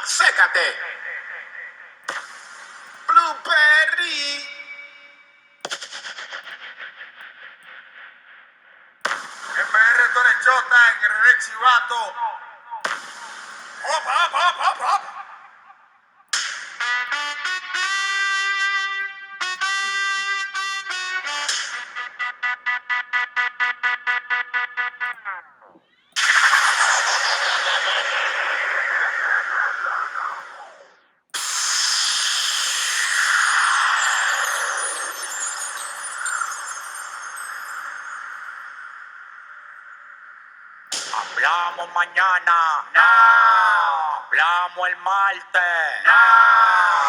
¡Sécate! Blueberry. MR Torechota en RD Chivato. ¡Opa, opa, opa, opa, opa! Hablamos mañana. No. Hablamos el martes. No.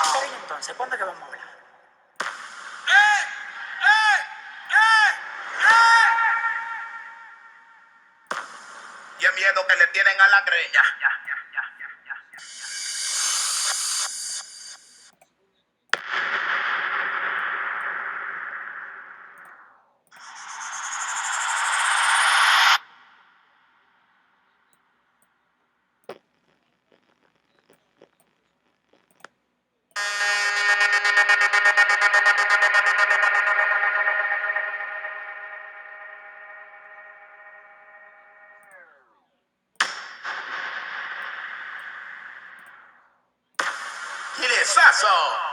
Está bien, entonces, ¿cuándo es que vamos a hablar? Y el miedo que le tienen a la greña. ¡Gilesazo!